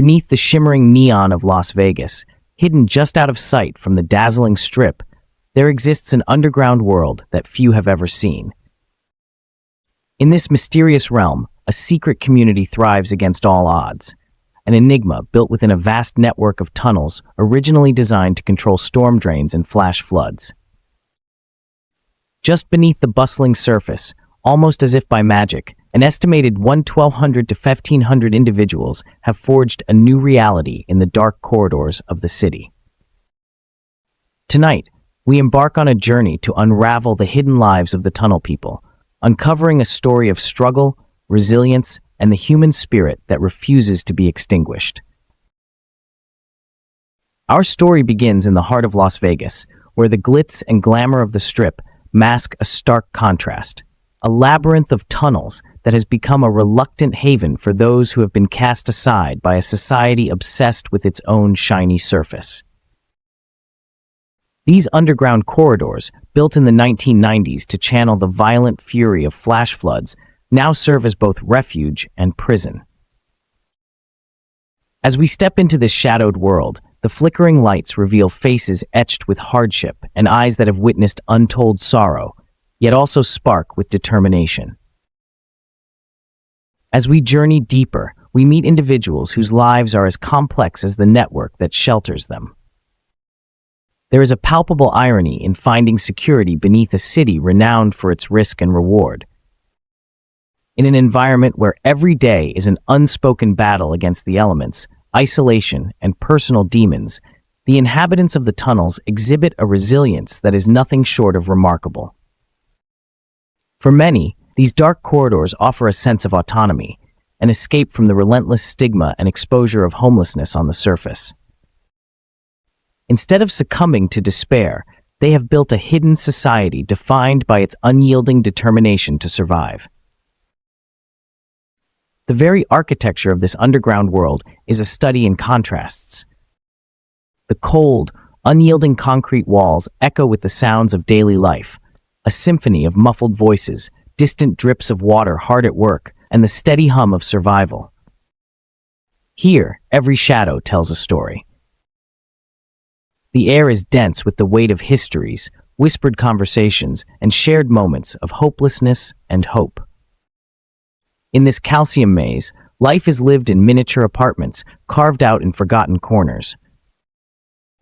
Beneath the shimmering neon of Las Vegas, hidden just out of sight from the dazzling strip, there exists an underground world that few have ever seen. In this mysterious realm, a secret community thrives against all odds, an enigma built within a vast network of tunnels originally designed to control storm drains and flash floods. Just beneath the bustling surface, almost as if by magic, an estimated 1,200 to 1,500 individuals have forged a new reality in the dark corridors of the city. Tonight, we embark on a journey to unravel the hidden lives of the tunnel people, uncovering a story of struggle, resilience, and the human spirit that refuses to be extinguished. Our story begins in the heart of Las Vegas, where the glitz and glamour of the Strip mask a stark contrast, a labyrinth of tunnels that has become a reluctant haven for those who have been cast aside by a society obsessed with its own shiny surface. These underground corridors, built in the 1990s to channel the violent fury of flash floods, now serve as both refuge and prison. As we step into this shadowed world, the flickering lights reveal faces etched with hardship and eyes that have witnessed untold sorrow, yet also spark with determination. As we journey deeper, we meet individuals whose lives are as complex as the network that shelters them. There is a palpable irony in finding security beneath a city renowned for its risk and reward. In an environment where every day is an unspoken battle against the elements, isolation, and personal demons, the inhabitants of the tunnels exhibit a resilience that is nothing short of remarkable. For many, these dark corridors offer a sense of autonomy, an escape from the relentless stigma and exposure of homelessness on the surface. Instead of succumbing to despair, they have built a hidden society defined by its unyielding determination to survive. The very architecture of this underground world is a study in contrasts. The cold, unyielding concrete walls echo with the sounds of daily life, a symphony of muffled voices, distant drips of water hard at work, and the steady hum of survival. Here, every shadow tells a story. The air is dense with the weight of histories, whispered conversations, and shared moments of hopelessness and hope. In this calcium maze, life is lived in miniature apartments carved out in forgotten corners.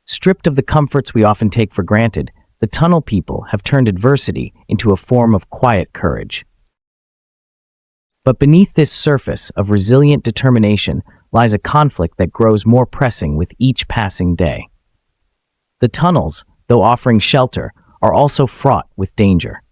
Stripped of the comforts we often take for granted, the tunnel people have turned adversity into a form of quiet courage. But beneath this surface of resilient determination lies a conflict that grows more pressing with each passing day. The tunnels, though offering shelter, are also fraught with danger.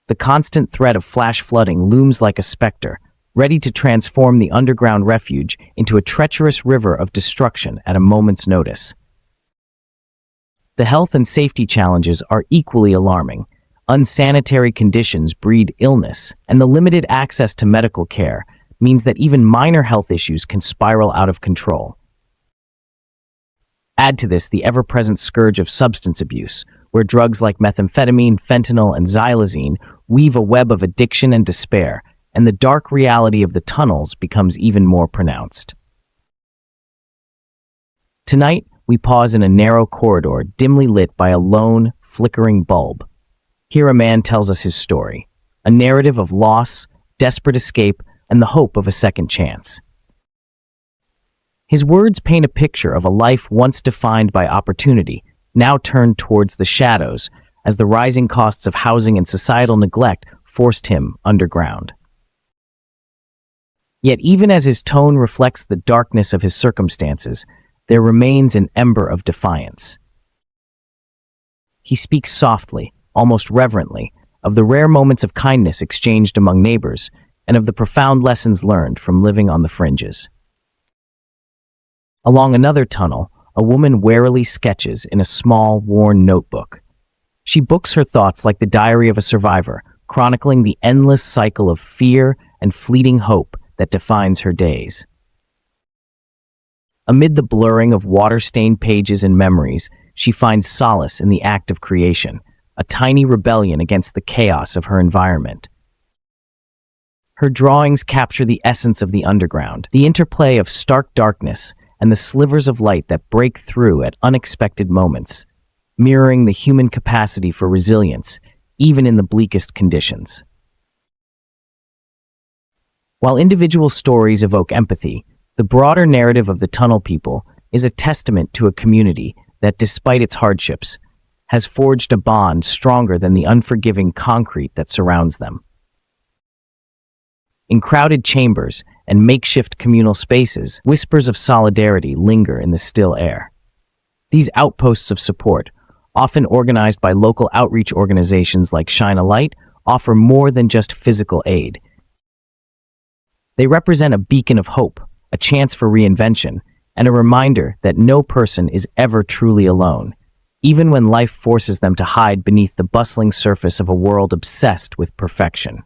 The constant threat of flash flooding looms like a specter, ready to transform the underground refuge into a treacherous river of destruction at a moment's notice. The health and safety challenges are equally alarming. Unsanitary conditions breed illness, and the limited access to medical care means that even minor health issues can spiral out of control. Add to this the ever-present scourge of substance abuse, where drugs like methamphetamine, fentanyl, and xylazine weave a web of addiction and despair, and the dark reality of the tunnels becomes even more pronounced. Tonight, we pause in a narrow corridor dimly lit by a lone, flickering bulb. Here a man tells us his story, a narrative of loss, desperate escape, and the hope of a second chance. His words paint a picture of a life once defined by opportunity, now turned towards the shadows, as the rising costs of housing and societal neglect forced him underground. Yet even as his tone reflects the darkness of his circumstances, there remains an ember of defiance. He speaks softly, almost reverently, of the rare moments of kindness exchanged among neighbors, and of the profound lessons learned from living on the fringes. Along another tunnel, a woman warily sketches in a small, worn notebook. She books her thoughts like the diary of a survivor, chronicling the endless cycle of fear and fleeting hope that defines her days. Amid the blurring of water-stained pages and memories, she finds solace in the act of creation, a tiny rebellion against the chaos of her environment. Her drawings capture the essence of the underground, the interplay of stark darkness and the slivers of light that break through at unexpected moments, mirroring the human capacity for resilience, even in the bleakest conditions. While individual stories evoke empathy, the broader narrative of the Tunnel People is a testament to a community that, despite its hardships, has forged a bond stronger than the unforgiving concrete that surrounds them. In crowded chambers and makeshift communal spaces, whispers of solidarity linger in the still air. These outposts of support, often organized by local outreach organizations like Shine a Light, offer more than just physical aid. They represent a beacon of hope, a chance for reinvention, and a reminder that no person is ever truly alone, even when life forces them to hide beneath the bustling surface of a world obsessed with perfection.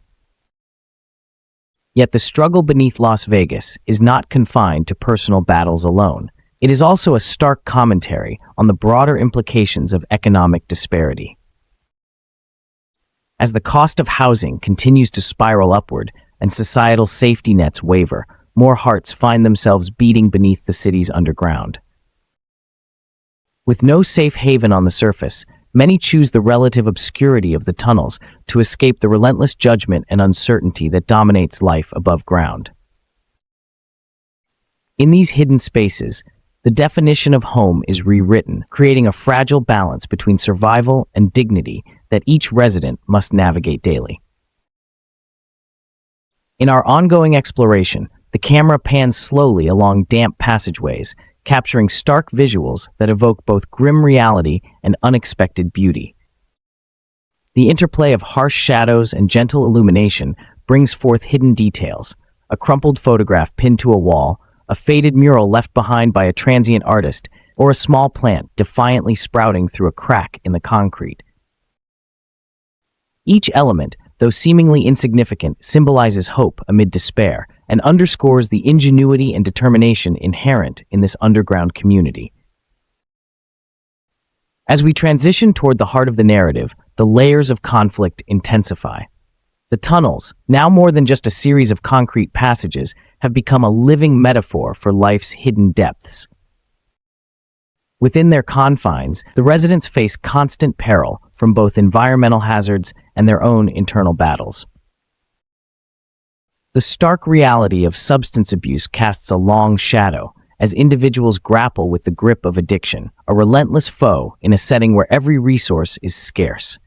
Yet the struggle beneath Las Vegas is not confined to personal battles alone. It is also a stark commentary on the broader implications of economic disparity. As the cost of housing continues to spiral upward and societal safety nets waver, more hearts find themselves beating beneath the city's underground. With no safe haven on the surface, many choose the relative obscurity of the tunnels to escape the relentless judgment and uncertainty that dominates life above ground. In these hidden spaces, the definition of home is rewritten, creating a fragile balance between survival and dignity that each resident must navigate daily. In our ongoing exploration, the camera pans slowly along damp passageways, capturing stark visuals that evoke both grim reality and unexpected beauty. The interplay of harsh shadows and gentle illumination brings forth hidden details: a crumpled photograph pinned to a wall, a faded mural left behind by a transient artist, or a small plant defiantly sprouting through a crack in the concrete. Each element, though seemingly insignificant, symbolizes hope amid despair and underscores the ingenuity and determination inherent in this underground community. As we transition toward the heart of the narrative, the layers of conflict intensify. The tunnels, now more than just a series of concrete passages, have become a living metaphor for life's hidden depths. Within their confines, the residents face constant peril from both environmental hazards and their own internal battles. The stark reality of substance abuse casts a long shadow as individuals grapple with the grip of addiction, a relentless foe in a setting where every resource is scarce.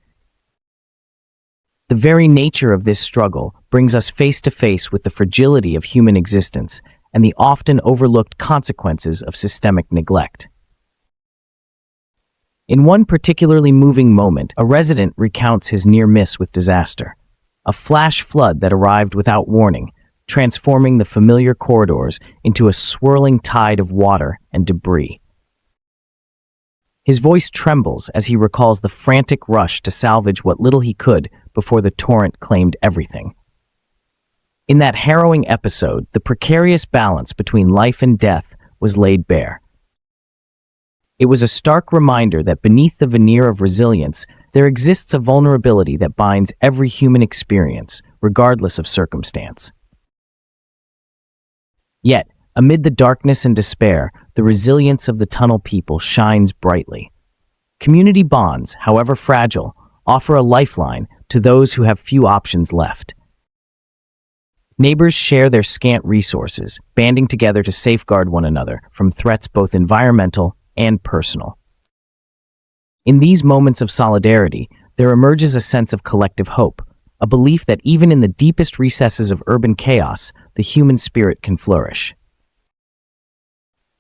The very nature of this struggle brings us face to face with the fragility of human existence and the often overlooked consequences of systemic neglect. In one particularly moving moment, a resident recounts his near miss with disaster. A flash flood that arrived without warning, transforming the familiar corridors into a swirling tide of water and debris. His voice trembles as he recalls the frantic rush to salvage what little he could before the torrent claimed everything. In that harrowing episode, the precarious balance between life and death was laid bare. It was a stark reminder that beneath the veneer of resilience, there exists a vulnerability that binds every human experience, regardless of circumstance. Yet, amid the darkness and despair, the resilience of the Tunnel People shines brightly. Community bonds, however fragile, offer a lifeline to those who have few options left. Neighbors share their scant resources, banding together to safeguard one another from threats both environmental and personal. In these moments of solidarity, there emerges a sense of collective hope, a belief that even in the deepest recesses of urban chaos, the human spirit can flourish.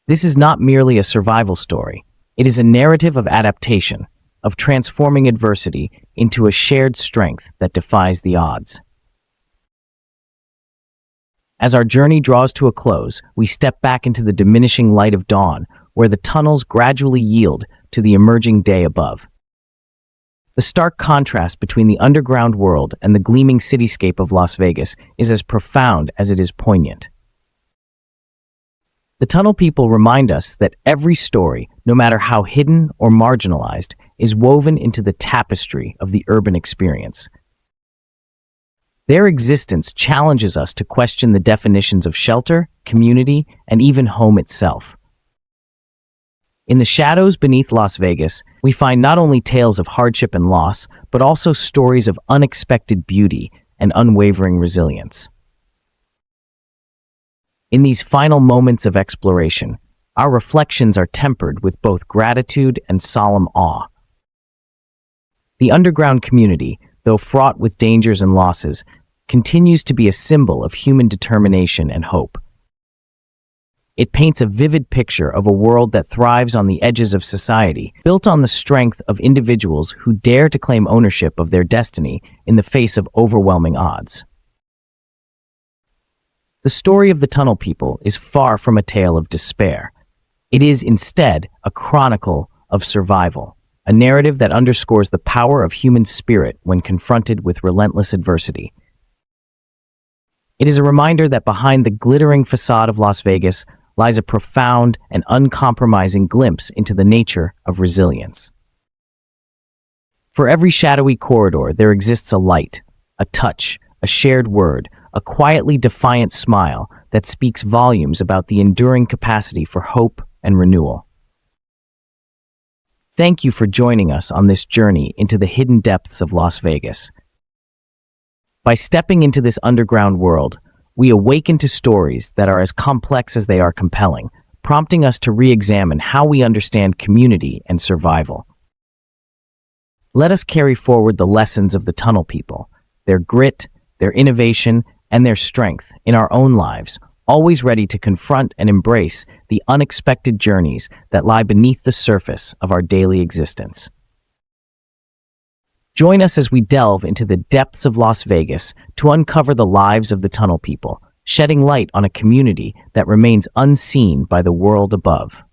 This is not merely a survival story. It is a narrative of adaptation, of transforming adversity into a shared strength that defies the odds. As our journey draws to a close, we step back into the diminishing light of dawn, where the tunnels gradually yield to the emerging day above. The stark contrast between the underground world and the gleaming cityscape of Las Vegas is as profound as it is poignant. The Tunnel People remind us that every story, no matter how hidden or marginalized, is woven into the tapestry of the urban experience. Their existence challenges us to question the definitions of shelter, community, and even home itself. In the shadows beneath Las Vegas, we find not only tales of hardship and loss, but also stories of unexpected beauty and unwavering resilience. In these final moments of exploration, our reflections are tempered with both gratitude and solemn awe. The underground community, though fraught with dangers and losses, continues to be a symbol of human determination and hope. It paints a vivid picture of a world that thrives on the edges of society, built on the strength of individuals who dare to claim ownership of their destiny in the face of overwhelming odds. The story of the Tunnel People is far from a tale of despair. It is instead a chronicle of survival, a narrative that underscores the power of human spirit when confronted with relentless adversity. It is a reminder that behind the glittering facade of Las Vegas lies a profound and uncompromising glimpse into the nature of resilience. For every shadowy corridor, there exists a light, a touch, a shared word, a quietly defiant smile that speaks volumes about the enduring capacity for hope and renewal. Thank you for joining us on this journey into the hidden depths of Las Vegas. By stepping into this underground world, we awaken to stories that are as complex as they are compelling, prompting us to re-examine how we understand community and survival. Let us carry forward the lessons of the Tunnel People, their grit, their innovation, and their strength in our own lives, always ready to confront and embrace the unexpected journeys that lie beneath the surface of our daily existence. Join us as we delve into the depths of Las Vegas to uncover the lives of the Tunnel People, shedding light on a community that remains unseen by the world above.